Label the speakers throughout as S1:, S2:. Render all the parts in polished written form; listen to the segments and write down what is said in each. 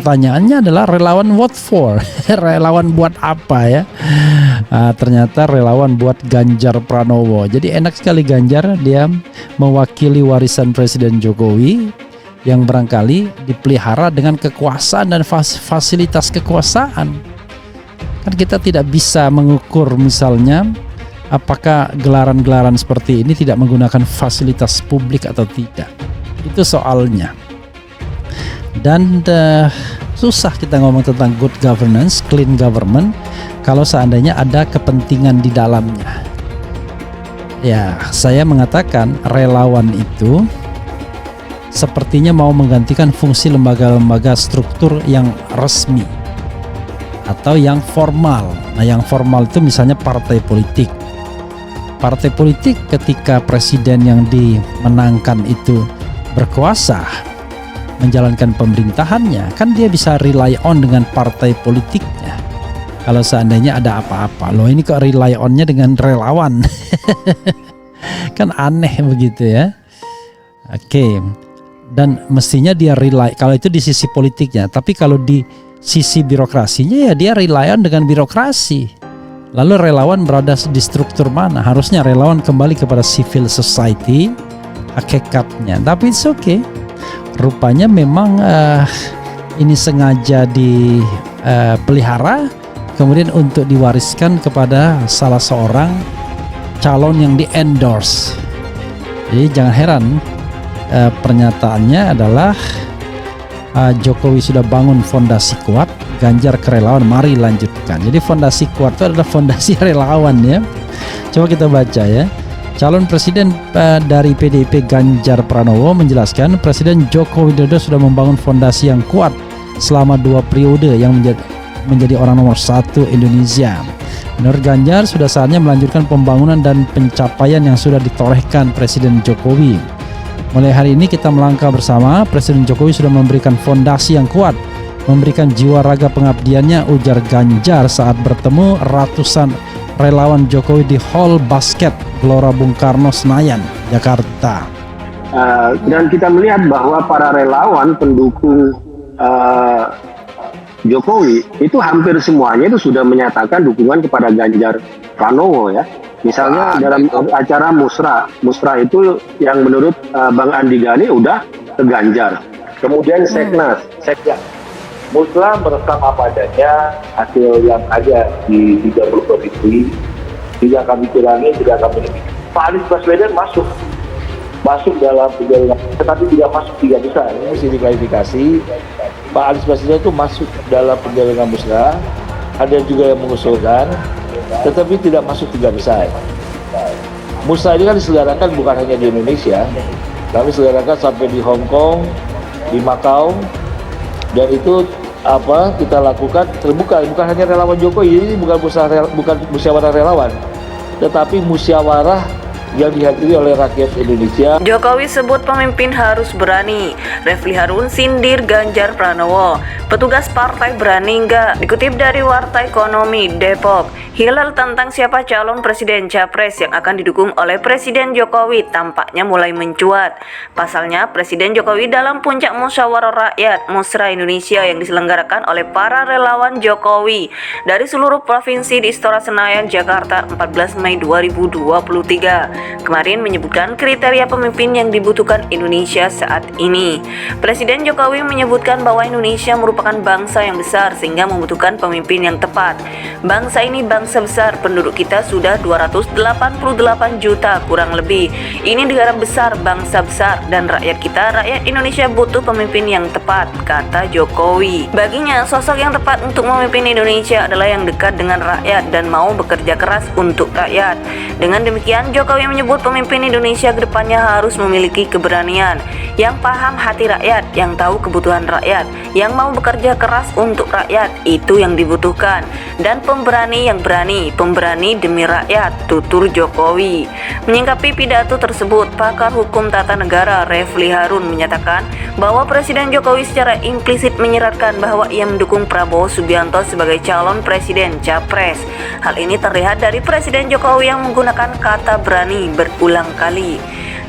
S1: pertanyaannya adalah relawan what for? Relawan buat apa ya? Ternyata relawan buat Ganjar Pranowo. Jadi enak sekali Ganjar, dia mewakili warisan Presiden Jokowi yang barangkali dipelihara dengan kekuasaan dan fasilitas kekuasaan. Kan kita tidak bisa mengukur misalnya apakah gelaran-gelaran seperti ini tidak menggunakan fasilitas publik atau tidak. Itu soalnya. Dan susah kita ngomong tentang good governance, clean government kalau seandainya ada kepentingan di dalamnya. Ya, saya mengatakan relawan itu sepertinya mau menggantikan fungsi lembaga-lembaga struktur yang resmi atau yang formal. Nah, yang formal itu misalnya partai politik. Partai politik ketika presiden yang dimenangkan itu berkuasa menjalankan pemerintahannya, kan dia bisa rely on dengan partai politiknya. Kalau seandainya ada apa-apa, loh ini kok rely onnya dengan relawan. Kan aneh begitu ya. Oke. Dan mestinya dia rely, kalau itu di sisi politiknya, tapi kalau di sisi birokrasinya ya dia rely on dengan birokrasi. Lalu relawan berada di struktur mana? Harusnya relawan kembali kepada civil society hakikatnya. Tapi it's okay. Rupanya memang ini sengaja dipelihara kemudian untuk diwariskan kepada salah seorang calon yang di-endorse. Jadi jangan heran pernyataannya adalah Jokowi sudah bangun fondasi kuat, Ganjar kerelawan, mari lanjutkan. Jadi fondasi kuat itu adalah fondasi relawan ya. Coba kita baca ya. Calon presiden dari PDIP Ganjar Pranowo menjelaskan Presiden Joko Widodo sudah membangun fondasi yang kuat selama 2 periode yang menjadi orang nomor 1 Indonesia. Menurut Ganjar, sudah saatnya melanjutkan pembangunan dan pencapaian yang sudah ditorehkan Presiden Jokowi. Mulai hari ini kita melangkah bersama. Presiden Jokowi sudah memberikan fondasi yang kuat, memberikan jiwa raga pengabdiannya, ujar Ganjar saat bertemu ratusan relawan Jokowi di Hall Basket Gelora Bung Karno Senayan, Jakarta.
S2: Dan kita melihat bahwa para relawan pendukung Jokowi itu hampir semuanya itu sudah menyatakan dukungan kepada Ganjar Pranowo ya. Misalnya dalam acara Musra itu yang menurut Bang Andi Gani udah ke Ganjar. Kemudian Seknas,
S3: Musra merekam apa adanya hasil yang ada di 30 provinsi. Tidak kami kurangi, tidak kami lebih. Pak Anies Baswedan masuk dalam perjalanan, tetapi tidak masuk 3 besar. Ini mesti diklarifikasi. Pak Anies Baswedan itu masuk dalam perjalanan Musra. Ada juga yang mengusulkan, tetapi tidak masuk 3 besar. Musra ini kan diselenggarakan bukan hanya di Indonesia, tapi diselenggarakan sampai di Hong Kong, di Macau. Dan itu kita lakukan terbuka, bukan hanya relawan Jokowi, ini bukan musyawarah relawan, tetapi musyawarah yang dihadiri oleh rakyat Indonesia.
S4: Jokowi sebut pemimpin harus berani. Refli Harun sindir Ganjar Pranowo. Petugas partai berani nggak? Dikutip dari Warta Ekonomi Depok, hilal tentang siapa calon presiden capres yang akan didukung oleh Presiden Jokowi tampaknya mulai mencuat. Pasalnya, Presiden Jokowi dalam puncak musyawarah rakyat Musra Indonesia yang diselenggarakan oleh para relawan Jokowi dari seluruh provinsi di Istora Senayan, Jakarta 14 Mei 2023. Kemarin menyebutkan kriteria pemimpin yang dibutuhkan Indonesia saat ini. Presiden Jokowi menyebutkan bahwa Indonesia merupakan bangsa yang besar sehingga membutuhkan pemimpin yang tepat. Bangsa ini bangsa besar, penduduk kita sudah 288 juta kurang lebih. Ini negara besar, bangsa besar, dan rakyat kita, rakyat Indonesia butuh pemimpin yang tepat, kata Jokowi. Baginya, sosok yang tepat untuk memimpin Indonesia adalah yang dekat dengan rakyat dan mau bekerja keras untuk rakyat. Dengan demikian, Jokowi menyebut pemimpin Indonesia ke depannya harus memiliki keberanian, yang paham hati rakyat, yang tahu kebutuhan rakyat, yang mau bekerja keras untuk rakyat, itu yang dibutuhkan, dan pemberani yang berani, pemberani demi rakyat, tutur Jokowi. Menyingkapi pidato tersebut, pakar hukum tata negara Refli Harun menyatakan bahwa Presiden Jokowi secara implisit menyeratkan bahwa ia mendukung Prabowo Subianto sebagai calon presiden capres. Hal ini terlihat dari Presiden Jokowi yang menggunakan kata berani berulang kali.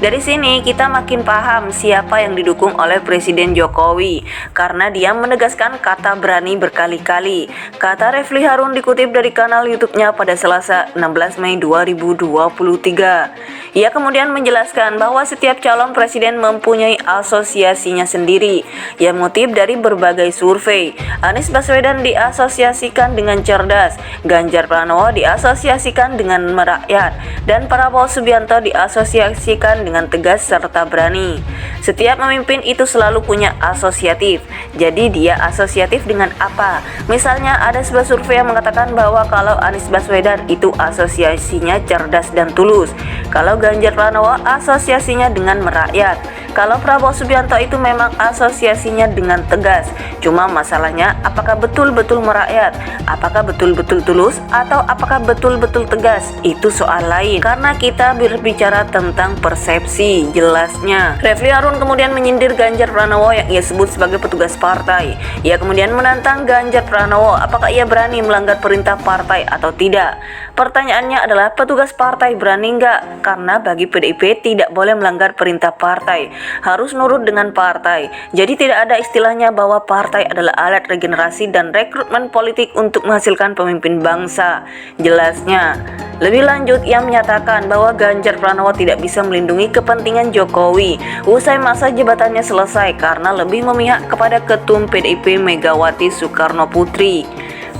S4: Dari sini kita makin paham siapa yang didukung oleh Presiden Jokowi karena dia menegaskan kata berani berkali-kali. Kata Refli Harun dikutip dari kanal YouTube-nya pada Selasa 16 Mei 2023. Ia kemudian menjelaskan bahwa setiap calon presiden mempunyai asosiasinya sendiri yang mengutip dari berbagai survei. Anies Baswedan diasosiasikan dengan cerdas, Ganjar Pranowo diasosiasikan dengan merakyat, dan Prabowo Subianto diasosiasikan dengan tegas serta berani. Setiap pemimpin itu selalu punya asosiatif. Jadi dia asosiatif dengan apa? Misalnya ada sebuah survei yang mengatakan bahwa kalau Anies Baswedan itu asosiasinya cerdas dan tulus. Kalau Ganjar Pranowo asosiasinya dengan merakyat. Kalau Prabowo Subianto itu memang asosiasinya dengan tegas. Cuma masalahnya apakah betul-betul merakyat, apakah betul-betul tulus, atau apakah betul-betul tegas? Itu soal lain. Karena kita berbicara tentang persepsi, jelasnya. Refli Harun kemudian menyindir Ganjar Pranowo yang ia sebut sebagai petugas partai. Ia kemudian menantang Ganjar Pranowo apakah ia berani melanggar perintah partai atau tidak. Pertanyaannya adalah petugas partai berani nggak? Karena bagi PDIP tidak boleh melanggar perintah partai, harus nurut dengan partai. Jadi tidak ada istilahnya bahwa partai adalah alat regenerasi dan rekrutmen politik untuk menghasilkan pemimpin bangsa, jelasnya. Lebih lanjut, ia menyatakan bahwa Ganjar Pranowo tidak bisa melindungi kepentingan Jokowi usai masa jabatannya selesai karena lebih memihak kepada Ketum PDIP Megawati Soekarno Putri.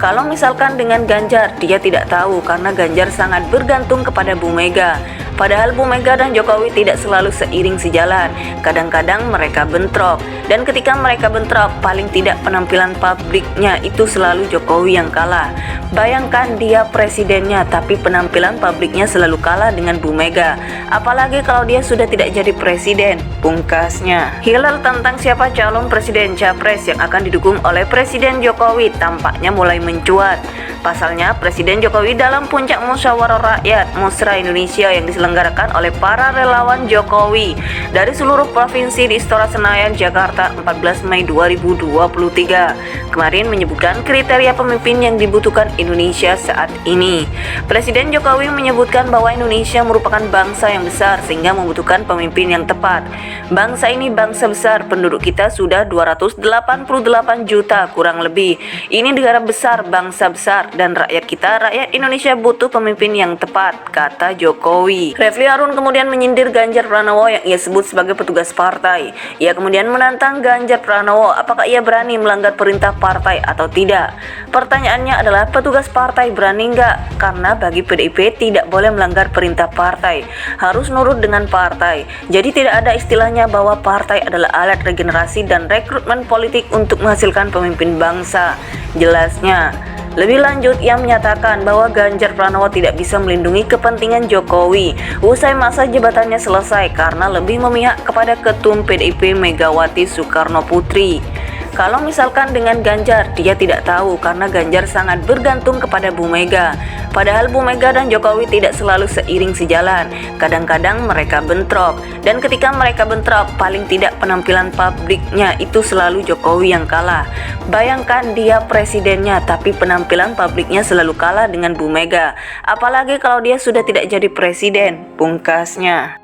S4: Kalau misalkan dengan Ganjar, dia tidak tahu karena Ganjar sangat bergantung kepada Bu Mega. Padahal Bu Mega dan Jokowi tidak selalu seiring sejalan. Kadang-kadang mereka bentrok. Dan ketika mereka bentrok, paling tidak penampilan publiknya itu selalu Jokowi yang kalah. Bayangkan dia presidennya, tapi penampilan publiknya selalu kalah dengan Bu Mega. Apalagi kalau dia sudah tidak jadi presiden, pungkasnya. Hilal tentang siapa calon presiden capres yang akan didukung oleh Presiden Jokowi tampaknya mulai mencuat. Pasalnya, Presiden Jokowi dalam puncak musyawarah rakyat Musra Indonesia yang diselenggarakan oleh para relawan Jokowi dari seluruh provinsi di Istora Senayan, Jakarta 14 Mei 2023 kemarin menyebutkan kriteria pemimpin yang dibutuhkan Indonesia saat ini. Presiden Jokowi menyebutkan bahwa Indonesia merupakan bangsa yang besar sehingga membutuhkan pemimpin yang tepat. Bangsa ini bangsa besar, penduduk kita sudah 288 juta kurang lebih. Ini negara besar, bangsa besar, dan rakyat kita, rakyat Indonesia butuh pemimpin yang tepat, kata Jokowi. Refli Harun kemudian menyindir Ganjar Pranowo yang ia sebut sebagai petugas partai. Ia kemudian menantang Ganjar Pranowo apakah ia berani melanggar perintah partai atau tidak. Pertanyaannya adalah petugas partai berani nggak? Karena bagi PDIP tidak boleh melanggar perintah partai, harus nurut dengan partai. Jadi tidak ada istilahnya bahwa partai adalah alat regenerasi dan rekrutmen politik untuk menghasilkan pemimpin bangsa, jelasnya. Lebih lanjut, ia menyatakan bahwa Ganjar Pranowo tidak bisa melindungi kepentingan Jokowi usai masa jabatannya selesai karena lebih memihak kepada Ketum PDIP Megawati Soekarno Putri. Kalau misalkan dengan Ganjar, dia tidak tahu karena Ganjar sangat bergantung kepada Bu Mega. Padahal Bu Mega dan Jokowi tidak selalu seiring sejalan. Kadang-kadang mereka bentrok. Dan ketika mereka bentrok, paling tidak penampilan publiknya itu selalu Jokowi yang kalah. Bayangkan dia presidennya, tapi penampilan publiknya selalu kalah dengan Bu Mega. Apalagi kalau dia sudah tidak jadi presiden, pungkasnya.